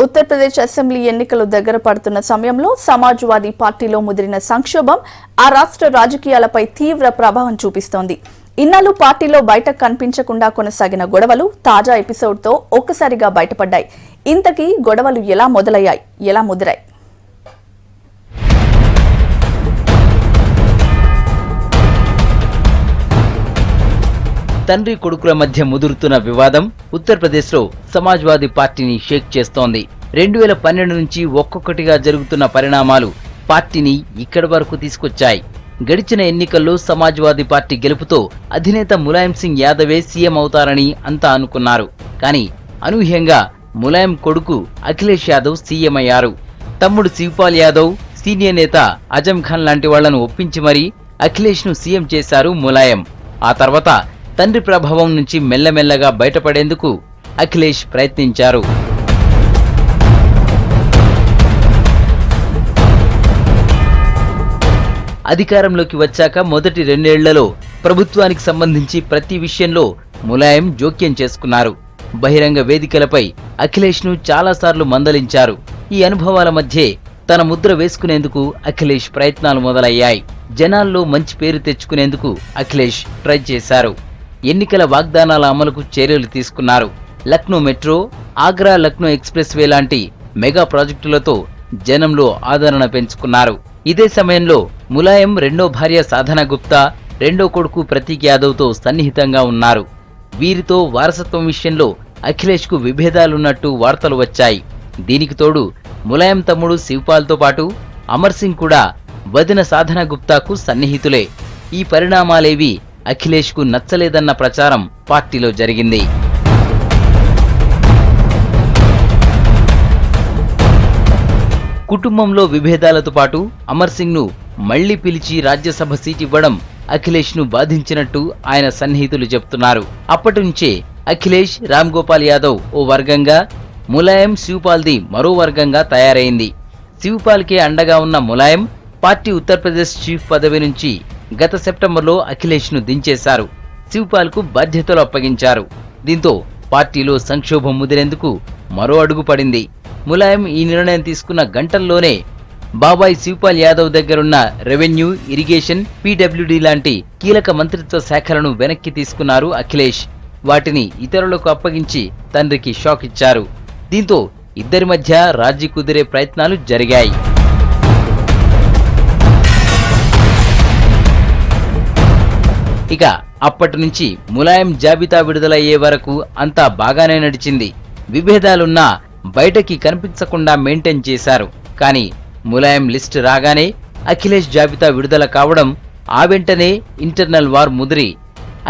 Uttar Pradesh assembly ఎన్నికలు దగ్గర పడుతున్న సమయంలో సమాజ్వాదీ పార్టీలో ముదిరిన సంక్షోభం ఆ రాష్ట్ర రాజకీయాలపై తీవ్ర ప్రభావం చూపిస్తోంది. ఇన్నాళ్లు పార్టీలో బయటకు కనిపించకుండా కొనసాగిన గొడవలు తాజా ఎపిసోడ్తో ఒక్కసారిగా బయటపడ్డాయి. ఇంతకీ గొడవలు ఎలా మొదలయ్యాయి, ఎలా ముదిరాయి? తండ్రి కొడుకుల మధ్య ముదురుతున్న వివాదం ఉత్తరప్రదేశ్లో సమాజ్వాదీ పార్టీని షేక్ చేస్తోంది. 2012 నుంచి ఒక్కొక్కటిగా జరుగుతున్న పరిణామాలు పార్టీని ఇక్కడి వరకు తీసుకొచ్చాయి. గడిచిన ఎన్నికల్లో సమాజ్వాదీ పార్టీ గెలుపుతో అధినేత ములాయం సింగ్ యాదవే సీఎం అవుతారని అంతా అనుకున్నారు. కానీ అనూహ్యంగా ములాయం కొడుకు అఖిలేష్ యాదవ్ సీఎం అయ్యారు. తమ్ముడు శివపాల్ యాదవ్, సీనియర్ నేత అజమ్ ఖాన్ లాంటి వాళ్లను ఒప్పించి మరీ అఖిలేష్ ను సీఎం చేశారు ములాయం. ఆ తర్వాత తండ్రి ప్రభావం నుంచి మెల్లమెల్లగా బయటపడేందుకు అఖిలేష్ ప్రయత్నించారు. అధికారంలోకి వచ్చాక మొదటి 2 ఏళ్లలో ప్రభుత్వానికి సంబంధించి ప్రతి విషయంలో ములాయం జోక్యం చేసుకున్నారు. బహిరంగ వేదికలపై అఖిలేష్ ను చాలాసార్లు మందలించారు. ఈ అనుభవాల మధ్యే తన ముద్ర వేసుకునేందుకు అఖిలేష్ ప్రయత్నాలు మొదలయ్యాయి. జనాల్లో మంచి పేరు తెచ్చుకునేందుకు అఖిలేష్ ట్రై చేశారు. ఎన్నికల వాగ్దానాల అమలుకు చర్యలు తీసుకున్నారు. Lucknow metro, Agra Lucknow express way లాంటి మెగా ప్రాజెక్టులతో జనంలో ఆదరణ పెంచుకున్నారు. ఇదే సమయంలో ములాయం రెండో భార్య సాధనా గుప్తా, రెండో కొడుకు ప్రతీక్ యాదవ్ తో సన్నిహితంగా ఉన్నారు. వీరితో వారసత్వం విషయంలో అఖిలేష్ కు విభేదాలున్నట్టు వార్తలు వచ్చాయి. దీనికి తోడు ములాయం తమ్ముడు శివపాల్ తో పాటు అమర్ సింగ్ కూడా వదిన సాధనా గుప్తాకు సన్నిహితులే. ఈ పరిణామాలేవి అఖిలేష్ కు నచ్చలేదన్న ప్రచారం పార్టీలో జరిగింది. కుటుంబంలో విభేదాలతో పాటు అమర్ సింగ్ ను మళ్లీ పిలిచి రాజ్యసభ సీట్ ఇవ్వడం అఖిలేష్ ను బాధించినట్టు ఆయన సన్నిహితులు చెప్తున్నారు. అప్పటి నుంచే అఖిలేష్, రామ్ గోపాల్ యాదవ్ ఓ వర్గంగా, ములాయం, శివపాల్ది మరో వర్గంగా తయారైంది. శివపాల్ కే అండగా ఉన్న ములాయం పార్టీ ఉత్తరప్రదేశ్ చీఫ్ పదవి నుంచి గత సెప్టెంబర్లో అఖిలేష్ ను దించేశారు. శివపాల్ కు బాధ్యతలు అప్పగించారు. దీంతో పార్టీలో సంక్షోభం ముదిరేందుకు మరో అడుగు పడింది. ములాయం ఈ నిర్ణయం తీసుకున్న గంటల్లోనే బాబాయ్ శివపాల్ యాదవ్ దగ్గరున్న రెవెన్యూ, ఇరిగేషన్, పీడబ్ల్యూడీ లాంటి కీలక మంత్రిత్వ శాఖలను వెనక్కి తీసుకున్నారు అఖిలేష్. వాటిని ఇతరులకు అప్పగించి తండ్రికి షాక్ ఇచ్చారు. దీంతో ఇద్దరి మధ్య రాజీ కుదిరే ప్రయత్నాలు జరిగాయి. ఇక అప్పటి నుంచి ములాయం జాబితా విడుదలయ్యే వరకు అంతా బాగానే నడిచింది. విభేదాలున్నా బయటకి కనిపించకుండా మెయింటైన్ చేశారు. కానీ ములాయం లిస్ట్ రాగానే అఖిలేష్ జాబితా విడుదల కావడం, ఆ వెంటనే ఇంటర్నల్ వార్ ముదిరి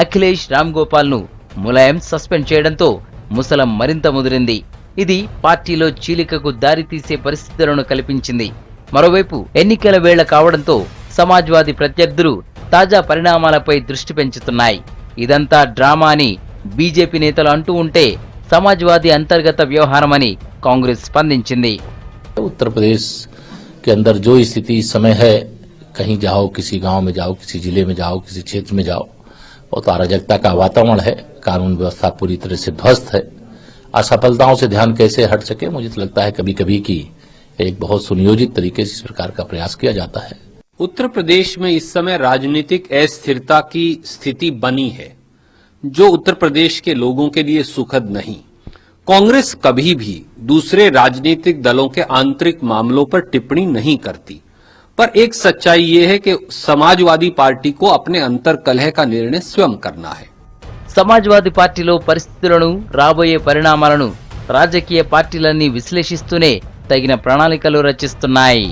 అఖిలేష్, రామ్ గోపాల్ ను ములాయం సస్పెండ్ చేయడంతో ముసలం మరింత ముదిరింది. ఇది పార్టీలో చీలికకు దారితీసే పరిస్థితులను కల్పించింది. మరోవైపు ఎన్నికల వేళ కావడంతో సమాజ్వాదీ ప్రత్యర్థులు తాజా పరిణామాలపై దృష్టి పెంచుతున్నాయి. ఇదంతా డ్రామా అని బీజేపీ నేతలు అంటూ ఉంటే సమాజ్వాదీ అంతర్గత వ్యవహారమని కాంగ్రెస్ స్పందించింది. उत्तर प्रदेश के अंदर जो स्थिति इस समय है, कहीं जाओ, किसी गांव में जाओ, किसी जिले में जाओ, किसी क्षेत्र में जाओ, बहुत अराजकता का वातावरण है. कानून व्यवस्था पूरी तरह से ध्वस्त है. असफलताओं से ध्यान कैसे हट सके, मुझे तो लगता है कभी कभी की एक बहुत सुनियोजित तरीके से इस प्रकार का प्रयास किया जाता है. उत्तर प्रदेश में इस समय राजनीतिक अस्थिरता की स्थिति बनी है, जो उत्तर प्रदेश के लोगों के लिए सुखद नहीं. कांग्रेस कभी भी दूसरे राजनीतिक दलों के आंतरिक मामलों पर टिप्पणी नहीं करती, पर एक सच्चाई ये है कि समाजवादी पार्टी को अपने अंतर कलह का निर्णय स्वयं करना है. సమాజ్వాదీ పార్టీలో పరిస్థితులను, రాబోయే పరిణామాలను రాజకీయ పార్టీలన్నీ విశ్లేషిస్తూనే తగిన ప్రణాళికలు రచిస్తున్నాయి.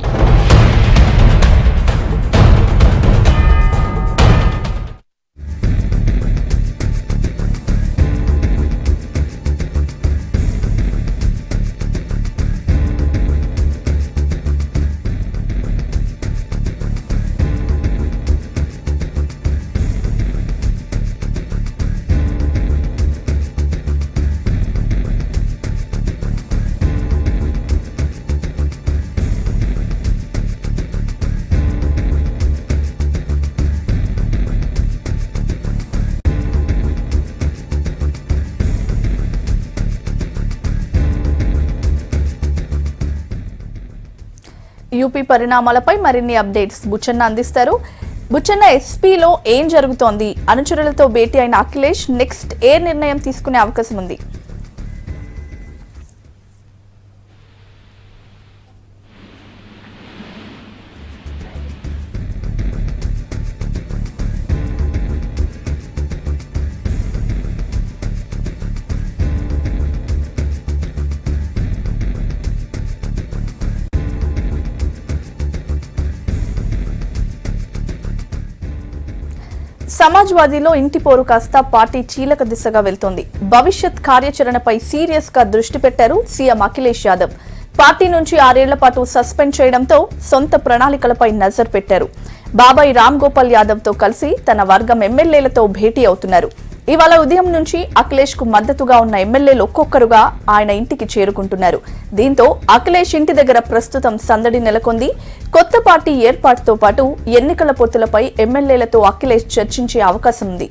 యూపీ పరిణామాలపై మరిన్ని అప్డేట్స్ బుచ్చన్న అందిస్తారు. బుచ్చన్న, ఎస్పీలో ఏం జరుగుతోంది? అనుచరులతో భేటీ అయిన అఖిలేష్ నెక్స్ట్ ఏ నిర్ణయం తీసుకునే అవకాశం ఉంది? సమాజ్వాదీలో ఇంటి పోరు కాస్త పార్టీ చీలక దిశగా వెళ్తోంది. భవిష్యత్ కార్యాచరణపై సీరియస్ గా దృష్టి పెట్టారు సీఎం అఖిలేష్ యాదవ్. పార్టీ నుంచి 6 ఏళ్ల పాటు సస్పెండ్ చేయడంతో సొంత ప్రణాళికలపై నజర్ పెట్టారు. బాబాయ్ రామ్ గోపాల్ యాదవ్ తో కలిసి తన వర్గం ఎమ్మెల్యేలతో భేటీ అవుతున్నారు. ఇవాళ ఉదయం నుంచి అఖిలేష్ కు మద్దతుగా ఉన్న ఎమ్మెల్యేలు ఒక్కొక్కరుగా ఆయన ఇంటికి చేరుకుంటున్నారు. దీంతో అఖిలేష్ ఇంటి దగ్గర ప్రస్తుతం సందడి నెలకొంది. కొత్త పార్టీ ఏర్పాటుతో పాటు ఎన్నికల పొత్తులపై ఎమ్మెల్యేలతో అఖిలేష్ చర్చించే అవకాశం ఉంది.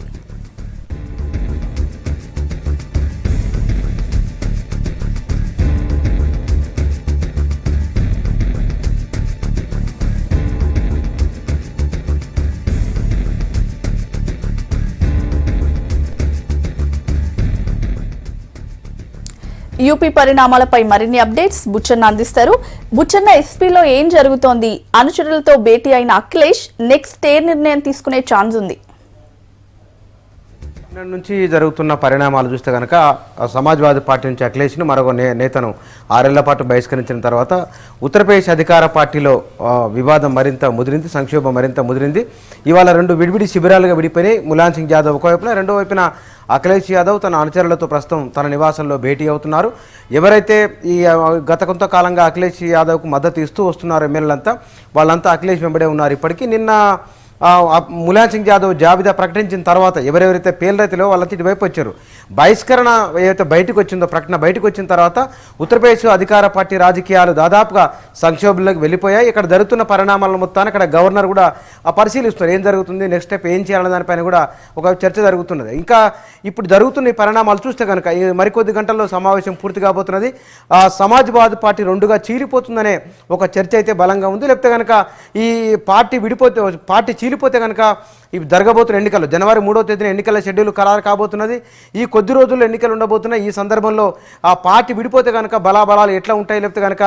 యూపీ పరిణామాలపై మరిన్ని అప్డేట్స్ బుచ్చన్న అందిస్తారు. బుచ్చన్న, ఎస్పీలో ఏం జరుగుతోంది? అనుచరులతో భేటీ అయిన అఖిలేష్ నెక్స్ట్ ఏ నిర్ణయం తీసుకునే ఛాన్స్ ఉంది? నుంచి జరుగుతున్న పరిణామాలు చూస్తే కనుక సమాజ్వాదీ పార్టీ నుంచి అఖిలేష్ను మరొక నేతను 6 ఏళ్ల పాటు బహిష్కరించిన తర్వాత ఉత్తరప్రదేశ్ అధికార పార్టీలో వివాదం మరింత ముదిరింది, సంక్షోభం మరింత ముదిరింది. ఇవాళ 2 విడివిడి శిబిరాలుగా విడిపోయి ములాయం సింగ్ యాదవ్ ఒకవైపున, రెండో వైపున అఖిలేష్ యాదవ్ తన అనుచరులతో ప్రస్తుతం తన నివాసంలో భేటీ అవుతున్నారు. ఎవరైతే ఈ గత కొంతకాలంగా అఖిలేష్ యాదవ్కు మద్దతు ఇస్తూ వస్తున్నారు ఎమ్మెల్యేలంతా, వాళ్ళంతా అఖిలేష్ వెంబడే ఉన్నారు. ఇప్పటికీ నిన్న ములాయం సింగ్ యాదవ్ జాబితా ప్రకటించిన తర్వాత ఎవరెవరైతే పేర్లైతేలో వాళ్ళంతా ఇటువైపు వచ్చారు. బహిష్కరణ ఏదైతే బయటకు వచ్చిందో, ప్రకటన బయటకు వచ్చిన తర్వాత ఉత్తరప్రదేశ్ అధికార పార్టీ రాజకీయాలు దాదాపుగా సంక్షోభంలోకి వెళ్ళిపోయాయి. ఇక్కడ జరుగుతున్న పరిణామాలను మొత్తాన్ని ఇక్కడ గవర్నర్ కూడా పరిశీలిస్తున్నారు. ఏం జరుగుతుంది, నెక్స్ట్ స్టెప్ ఏం చేయాలనే దానిపైన కూడా ఒక చర్చ జరుగుతున్నది. ఇంకా ఇప్పుడు జరుగుతున్న ఈ పరిణామాలు చూస్తే కనుక ఈ మరికొద్ది గంటల్లో సమావేశం పూర్తి కాబోతున్నది. సమాజ్వాదీ పార్టీ 2గా చీలిపోతుందనే ఒక చర్చ అయితే బలంగా ఉంది. లేకపోతే కనుక ఈ పార్టీ విడిపోతే, పార్టీ చీలిపోతే కనుక ఇవి జరగబోతున్న ఎన్నికలు జనవరి 3వ తేదీన ఎన్నికల షెడ్యూల్ ఖరారు కాబోతున్నది. ఈ కొద్ది రోజుల్లో ఎన్నికలు ఉండబోతున్నాయి. ఈ సందర్భంలో ఆ పార్టీ విడిపోతే కనుక బలాబలాలు ఎట్లా ఉంటాయి, లేకపోతే కనుక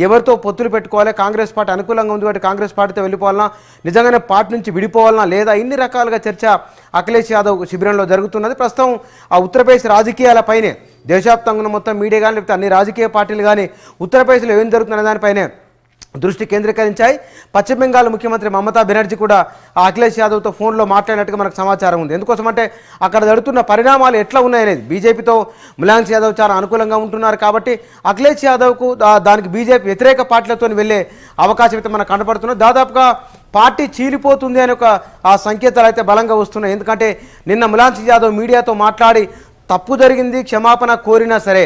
ఎవరితో పొత్తులు పెట్టుకోవాలి, కాంగ్రెస్ పార్టీ అనుకూలంగా ఉంది కాబట్టి కాంగ్రెస్ పార్టీతో వెళ్ళిపోవాలన్నా, నిజంగానే పార్టీ నుంచి విడిపోవాలన్నా లేదా, ఇన్ని రకాలుగా చర్చ అఖిలేష్ యాదవ్ శిబిరంలో జరుగుతున్నది. ప్రస్తుతం ఆ ఉత్తరప్రదేశ్ రాజకీయాలపైనే దేశవ్యాప్తంగా మొత్తం మీడియా కానీ లేకపోతే అన్ని రాజకీయ పార్టీలు కానీ ఉత్తరప్రదేశ్లో ఏం జరుగుతున్న దానిపైనే దృష్టి కేంద్రీకరించాయి. పశ్చిమ బెంగాల్ ముఖ్యమంత్రి మమతా బెనర్జీ కూడా అఖిలేష్ యాదవ్తో ఫోన్లో మాట్లాడినట్టుగా మనకు సమాచారం ఉంది. ఎందుకోసమంటే అక్కడ జరుగుతున్న పరిణామాలు ఎట్లా ఉన్నాయనేది, బీజేపీతో ములాయం సింగ్ యాదవ్ చాలా అనుకూలంగా ఉంటున్నారు కాబట్టి అఖిలేష్ యాదవ్కు దానికి బీజేపీ వ్యతిరేక పార్టీలతో వెళ్ళే అవకాశం అయితే మనకు కనపడుతున్నది. దాదాపుగా పార్టీ చీలిపోతుంది అనే ఒక సంకేతాలు అయితే బలంగా వస్తున్నాయి. ఎందుకంటే నిన్న ములాయం సింగ్ యాదవ్ మీడియాతో మాట్లాడి తప్పు జరిగింది, క్షమాపణ కోరినా సరే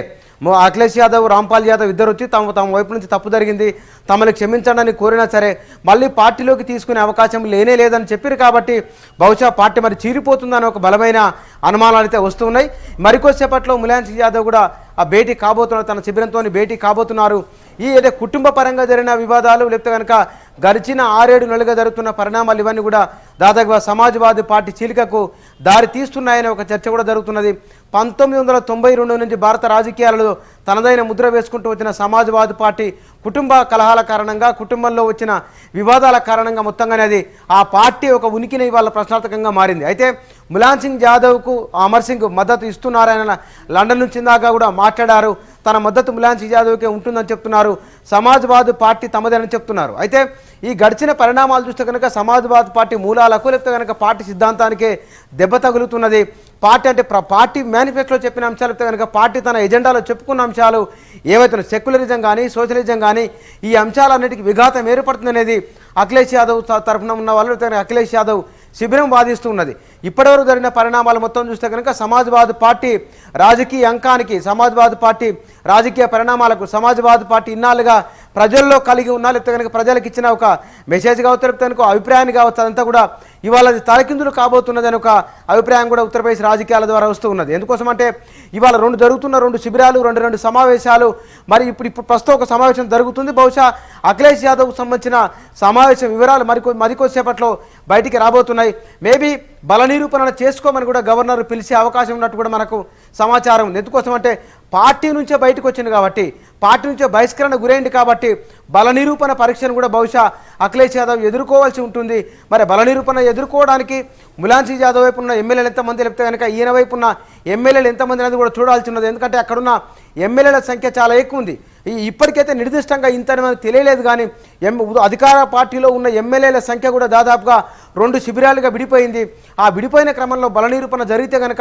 అఖిలేష్ యాదవ్, రాంపాల్ యాదవ్ ఇద్దరు వచ్చి తమ వైపు నుంచి తప్పు జరిగింది, తమని క్షమించడానికి కోరినా సరే మళ్ళీ పార్టీలోకి తీసుకునే అవకాశం లేదని చెప్పారు. కాబట్టి బహుశా పార్టీ మరి చీలిపోతుందని ఒక బలమైన అనుమానాలు అయితే వస్తున్నాయి. మరికొద్దిసేపట్లో ములాయం సింగ్ యాదవ్ కూడా ఆ భేటీ కాబోతున్నారు, తన శిబిరంతో భేటీ కాబోతున్నారు. ఈ ఏదో కుటుంబ పరంగా జరిగిన వివాదాలు లేకపోతే కనుక గడిచిన 6-7 నెలలుగా జరుగుతున్న పరిణామాలు ఇవన్నీ కూడా దాదాపుగా సమాజ్వాదీ పార్టీ చీలికకు దారి తీస్తున్నాయనే ఒక చర్చ కూడా జరుగుతున్నది. 1992 నుంచి భారత రాజకీయాలలో తనదైన ముద్ర వేసుకుంటూ వచ్చిన సమాజ్వాదీ పార్టీ కుటుంబ కలహాల కారణంగా, కుటుంబంలో వచ్చిన వివాదాల కారణంగా మొత్తంగానే అది ఆ పార్టీ ఒక ఉనికిని ఇవాళ ప్రశ్నార్థకంగా మారింది. అయితే ములాయం సింగ్ యాదవ్కు అమర్ సింగ్ మద్దతు ఇస్తున్నారని లండన్ నుంచి దాకా కూడా మాట్లాడారు. తన మద్దతు ములాయం సింగ్ యాదవ్కే ఉంటుందని చెప్తున్నారు. సమాజ్వాదీ పార్టీ తమదని చెప్తున్నారు. అయితే ఈ గడిచిన పరిణామాలు చూస్తే కనుక సమాజ్వాదీ పార్టీ మూలాలకు లేకపోతే కనుక పార్టీ సిద్ధాంతానికే దెబ్బ తగులుతున్నది. పార్టీ అంటే పార్టీ మేనిఫెస్టోలో చెప్పిన అంశాలు లేకపోతే కనుక పార్టీ తన ఎజెండాలో చెప్పుకున్న అంశాలు ఏవైతే సెక్యులరిజం కానీ సోషలిజం కానీ ఈ అంశాలన్నిటికీ విఘాతం ఏర్పడుతుందనేది అఖిలేష్ యాదవ్ తరఫున ఉన్న వాళ్ళు అఖిలేష్ యాదవ్ శిబిరం వాదిస్తూ ఉన్నది. ఇప్పటివరకు జరిగిన పరిణామాలు మొత్తం చూస్తే కనుక సమాజ్వాదీ పార్టీ రాజకీయ అంకానికి, సమాజ్వాదీ పార్టీ రాజకీయ పరిణామాలకు సమాజ్వాదీ పార్టీ ఇన్నాళ్ళుగా ప్రజల్లో కలిగి ఉన్నా లేకపోతే కనుక ప్రజలకు ఇచ్చిన ఒక మెసేజ్ కావచ్చు, లేకపోతే కనుక అభిప్రాయాన్ని కావచ్చు, అదంతా కూడా ఇవాళ అది తలకిందులు కాబోతున్నది అని ఒక అభిప్రాయం కూడా ఉత్తరప్రదేశ్ రాజకీయాల ద్వారా వస్తూ ఉన్నది. ఎందుకోసం అంటే ఇవాళ జరుగుతున్న రెండు శిబిరాలు, రెండు సమావేశాలు, మరి ఇప్పుడు ప్రస్తుతం ఒక సమావేశం జరుగుతుంది. బహుశా అఖిలేష్ యాదవ్కు సంబంధించిన సమావేశం వివరాలు మరికొద్దిసేపట్లో బయటికి రాబోతున్నాయి. మేబీ బల నిరూపణ చేసుకోమని కూడా గవర్నర్ పిలిచే అవకాశం ఉన్నట్టు కూడా మనకు సమాచారం ఉంది. ఎందుకోసం అంటే పార్టీ నుంచే బయటకు వచ్చింది కాబట్టి, పార్టీ నుంచే బహిష్కరణ గురైంది కాబట్టి బల నిరూపణ పరీక్షను కూడా బహుశా అఖిలేష్ యాదవ్ ఎదుర్కోవాల్సి ఉంటుంది. మరి బల నిరూపణ ఎదుర్కోవడానికి ములాయం సింగ్ యాదవ్ వైపు ఉన్న ఎమ్మెల్యేలు ఎంతమంది, లేకపోతే కనుక ఈయన వైపు ఉన్న ఎమ్మెల్యేలు ఎంతమంది అనేది కూడా చూడాల్సి ఉన్నది. ఎందుకంటే అక్కడున్న ఎమ్మెల్యేల సంఖ్య చాలా ఎక్కువ ఉంది. ఇప్పటికైతే నిర్దిష్టంగా ఇంతని మనకు తెలియలేదు, కానీ అధికార పార్టీలో ఉన్న ఎమ్మెల్యేల సంఖ్య కూడా దాదాపుగా 2 శిబిరాలుగా విడిపోయింది. ఆ విడిపోయిన క్రమంలో బల నిరూపణ జరిగితే కనుక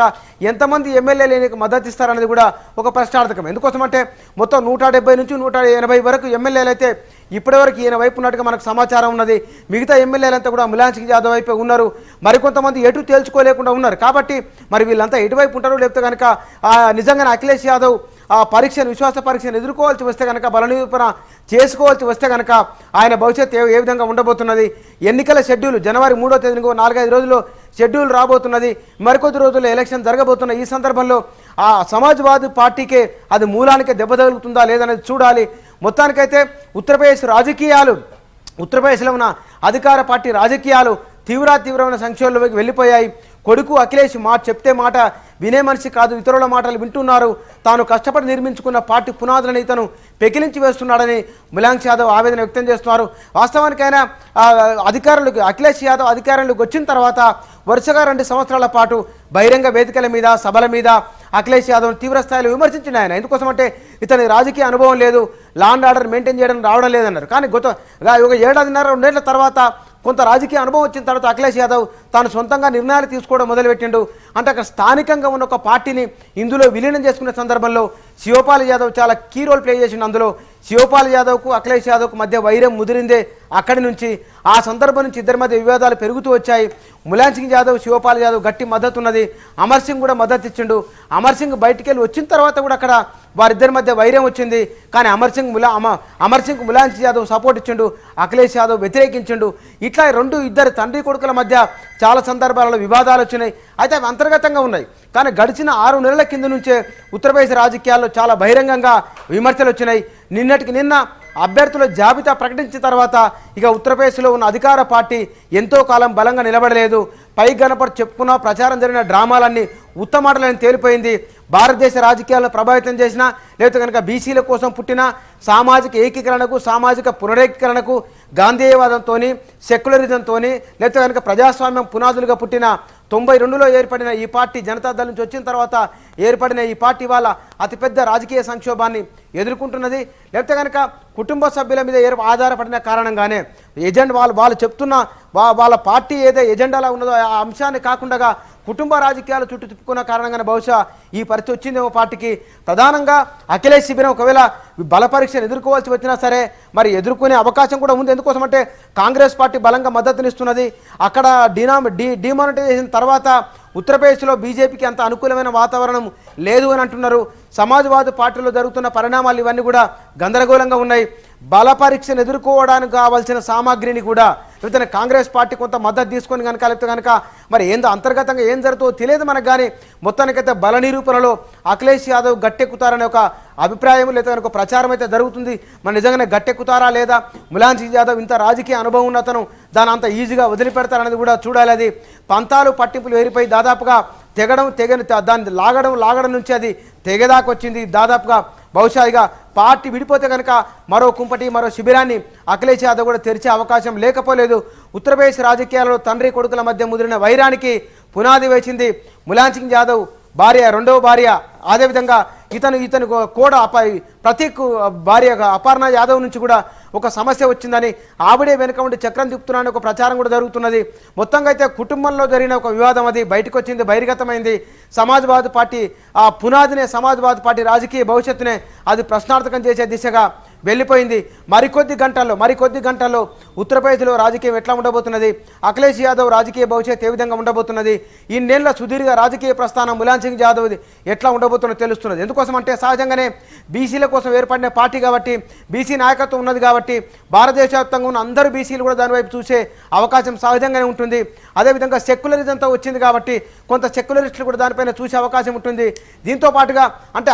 ఎంతమంది ఎమ్మెల్యేలు మద్దతు ఇస్తారనేది కూడా ఒక ప్రశ్నార్థకం. ఎందుకోసం అంటే మొత్తం 170 నుంచి 180 వరకు ఎమ్మెల్యేలు అయితే ఇప్పటివరకు ఈయన వైపు ఉన్నట్టుగా మనకు సమాచారం ఉన్నది. మిగతా ఎమ్మెల్యేలంతా కూడా ములాయం సింగ్ యాదవ్ వైపే ఉన్నారు. మరికొంతమంది ఎటు తేల్చుకోలేకుండా ఉన్నారు. కాబట్టి మరి వీళ్ళంతా ఎటువైపు ఉంటారో, లేకపోతే కనుక నిజంగానే అఖిలేష్ యాదవ్ ఆ పరీక్షను, విశ్వాస పరీక్షను ఎదుర్కోవాల్సి వస్తే కనుక, బల నిరూపణ చేసుకోవాల్సి వస్తే కనుక ఆయన భవిష్యత్తు ఏ విధంగా ఉండబోతున్నది. ఎన్నికల షెడ్యూల్ జనవరి 3వ తేదీన 4-5 రోజుల్లో షెడ్యూల్ రాబోతున్నది. మరికొద్ది రోజుల్లో ఎలక్షన్ జరగబోతున్న ఈ సందర్భంలో ఆ సమాజ్వాదీ పార్టీకే అది మూలానికే దెబ్బ తగులుతుందా లేదనేది చూడాలి. మొత్తానికైతే ఉత్తరప్రదేశ్లో ఉన్న అధికార పార్టీ రాజకీయాలు తీవ్రమైన సంక్షోభంలోకి వెళ్ళిపోయాయి. కొడుకు అఖిలేష్ చెప్తే మాట వినే మనిషి కాదు, ఇతరుల మాటలు వింటున్నారు. తాను కష్టపడి నిర్మించుకున్న పార్టీ పునాదులను ఇతను పెకిలించి వేస్తున్నాడని ములాయం సింగ్ యాదవ్ ఆవేదన వ్యక్తం చేస్తున్నారు. వాస్తవానికైనా అఖిలేష్ యాదవ్ అధికారంలోకి వచ్చిన తర్వాత వరుసగా 2 సంవత్సరాల పాటు బహిరంగ వేదికల మీద, సభల మీద అఖిలేష్ యాదవ్ తీవ్ర స్థాయిలో విమర్శించిన ఆయన. ఎందుకోసం అంటే ఇతని రాజకీయ అనుభవం లేదు, లా అండ్ ఆర్డర్ మెయింటైన్ చేయడం రావడం లేదన్నారు. కానీ ఒక 1.5-2 ఏళ్ల తర్వాత కొంత రాజకీయ అనుభవం వచ్చిన తర్వాత అఖిలేష్ యాదవ్ తాను సొంతంగా నిర్ణయాలు తీసుకోవడం మొదలుపెట్టిండు. అంటే అక్కడ స్థానికంగా ఉన్న ఒక పార్టీని ఇందులో విలీనం చేసుకునే సందర్భంలో శివపాల్ యాదవ్ చాలా కీ రోల్ ప్లే చేసిండు. అందులో శివపాల్ యాదవ్కు అఖిలేష్ యాదవ్కు మధ్య వైరం ముదిరిందే అక్కడి నుంచి. ఆ సందర్భం నుంచి ఇద్దరి మధ్య వివాదాలు పెరుగుతూ వచ్చాయి. ములాయం సింగ్ యాదవ్, శివపాల్ యాదవ్ గట్టి మద్దతు ఉన్నది. అమర్ సింగ్ కూడా మద్దతు ఇచ్చిండు. అమర్ సింగ్ బయటికి వెళ్ళి వచ్చిన తర్వాత కూడా అక్కడ వారిద్దరి మధ్య వైరం వచ్చింది. కానీ అమర్ సింగ్ ములాయం సింగ్ యాదవ్ సపోర్ట్ ఇచ్చిండు, అఖిలేష్ యాదవ్ వ్యతిరేకించిండు. ఇట్లా ఇద్దరు తండ్రి కొడుకుల మధ్య చాలా సందర్భాలలో వివాదాలు వచ్చినాయి. అయితే అవి అంతర్గతంగా ఉన్నాయి. కానీ గడిచిన 6 నెలల కింద నుంచే ఉత్తరప్రదేశ్ రాజకీయాల్లో చాలా బహిరంగంగా విమర్శలు వచ్చినాయి. నిన్న అభ్యర్థుల జాబితా ప్రకటించిన తర్వాత ఇక ఉత్తరప్రదేశ్లో ఉన్న అధికార పార్టీ ఎంతో కాలం బలంగా నిలబడలేదు. పై గణపతి చెప్పుకున్న ప్రచారం జరిగిన డ్రామాలన్నీ ఉత్తమాటలని తేలిపోయింది. భారతదేశ రాజకీయాలను ప్రభావితం చేసిన, లేకపోతే కనుక బీసీల కోసం పుట్టిన సామాజిక ఏకీకరణకు, సామాజిక పునరేకీకరణకు, గాంధేయవాదంతో, సెక్యులరిజంతో, లేకపోతే కనుక ప్రజాస్వామ్యం పునాదులుగా పుట్టిన 92లో ఏర్పడిన ఈ పార్టీ జనతాదళ్ నుంచి వచ్చిన తర్వాత ఏర్పడిన ఈ పార్టీ వాళ్ళ అతిపెద్ద రాజకీయ సంక్షోభాన్ని ఎదుర్కొంటున్నది. లేకపోతే కనుక కుటుంబ సభ్యుల మీద ఆధారపడిన కారణంగానే వాళ్ళు చెప్తున్న వాళ్ళ పార్టీ ఏదో ఎజెండాలో ఉన్నదో ఆ అంశాన్ని కాకుండా కుటుంబ రాజకీయాలు చుట్టూ తిప్పుకున్న కారణంగానే బహుశా ఈ పరిస్థితి వచ్చిందేమో పార్టీకి. ప్రధానంగా అఖిలేష్ శిబిరం ఒకవేళ బల పరీక్షను ఎదుర్కోవాల్సి వచ్చినా సరే మరి ఎదుర్కొనే అవకాశం కూడా ఉంది. ఎందుకోసం అంటే కాంగ్రెస్ పార్టీ బలంగా మద్దతునిస్తున్నది. అక్కడ డిమానిటైజేషన్ తర్వాత ఉత్తరప్రదేశ్లో బీజేపీకి అంత అనుకూలమైన వాతావరణం లేదు అని అంటున్నారు. సమాజ్వాదీ పార్టీలో జరుగుతున్న పరిణామాలు ఇవన్నీ కూడా గందరగోళంగా ఉన్నాయి. బల పరీక్షను ఎదుర్కోవడానికి కావాల్సిన సామాగ్రిని కూడా లేకపోతే కాంగ్రెస్ పార్టీ కొంత మద్దతు తీసుకొని కనుక లేకపోతే కనుక మరి ఏందో అంతర్గతంగా ఏం జరుగుతుందో తెలియదు మనకు. కానీ మొత్తానికైతే బల నిరూపణలో అఖిలేష్ యాదవ్ గట్టెక్కుతారనే ఒక అభిప్రాయం లేదా ఒక ప్రచారం అయితే జరుగుతుంది. మరి నిజంగానే గట్టెక్కుతారా లేదా, ములాయం సింగ్ యాదవ్ ఇంత రాజకీయ అనుభవం ఉన్న అతను దాని అంత ఈజీగా వదిలిపెడతారనేది కూడా చూడాలి. అది పంతాలు పట్టింపులు వేరిపోయి దాదాపుగా దాన్ని లాగడం నుంచి అది తెగదాకా వచ్చింది. దాదాపుగా బహుశా ఇక పార్టీ విడిపోతే కనుక మరో కుంపటి, మరో శిబిరాన్ని అఖిలేష్ యాదవ్ కూడా తెరిచే అవకాశం లేకపోలేదు. ఉత్తరప్రదేశ్ రాజకీయాల్లో తండ్రి కొడుకుల మధ్య ముదిరిన వైరానికి పునాది వేసింది ములాయం సింగ్ యాదవ్ భార్య, రెండవ భార్య. అదేవిధంగా ఇతను కూడా ప్రతీక్ భార్య అపర్ణ యాదవ్ నుంచి కూడా ఒక సమస్య వచ్చిందని, ఆవిడే వెనుక ఉండి చక్రం తిప్పుతున్నానని ఒక ప్రచారం కూడా జరుగుతున్నది. మొత్తంగా అయితే కుటుంబంలో జరిగిన ఒక వివాదం అది బయటకు వచ్చింది, బహిర్గతమైంది. సమాజ్వాదీ పార్టీ ఆ పునాదినే, సమాజ్వాదీ పార్టీ రాజకీయ భవిష్యత్తునే అది ప్రశ్నార్థకం చేసే దిశగా వెళ్ళిపోయింది. మరికొద్ది గంటల్లో ఉత్తరప్రదేశ్లో రాజకీయం ఎట్లా ఉండబోతున్నది, అఖిలేష్ యాదవ్ రాజకీయ భవిష్యత్ ఏ విధంగా ఉండబోతున్నది, ఈ నెలల సుదీర్ఘ రాజకీయ ప్రస్థానం ములాయం సింగ్ యాదవ్ది ఎట్లా ఉండబోతున్నదో తెలుస్తున్నది. ఎందుకోసం అంటే సహజంగానే బీసీల కోసం ఏర్పడిన పార్టీ కాబట్టి, బీసీ నాయకత్వం ఉన్నది కాబట్టి భారతదేశవ్యాప్తంగా ఉన్న అందరూ బీసీలు కూడా దానివైపు చూసే అవకాశం సహజంగానే ఉంటుంది. అదేవిధంగా సెక్యులరిజంతో వచ్చింది కాబట్టి కొంత సెక్యులరిస్టులు కూడా దానిపైన చూసే అవకాశం ఉంటుంది. దీంతో పాటుగా అంటే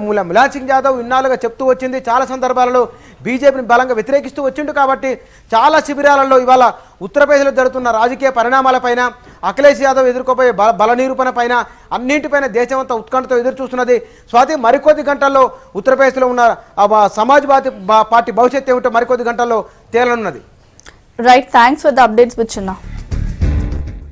ములాయం సింగ్ యాదవ్ ఇన్నాళ్ళుగా చెప్తూ వచ్చింది, చాలా సందర్భాలలో బీజేపీని బలంగా వ్యతిరేకిస్తూ వచ్చిండు కాబట్టి చాలా శిబిరాలలో ఇవాళ ఉత్తరప్రదేశ్లో జరుగుతున్న రాజకీయ పరిణామాలపైన, అఖిలేష్ యాదవ్ ఎదుర్కోబోయే బల నిరూపణ పైన అన్నింటిపైన దేశమంతా ఉత్కంఠతో ఎదురు చూస్తున్నది. స్వాతి మరికొద్ది గంటల్లో ఉత్తరప్రదేశ్లో ఉన్న సమాజ్వాదీ పార్టీ భవిష్యత్తు ఏమిటో మరికొద్ది గంటల్లో తేలనున్నది. Right, thanks for the updates Buchanna.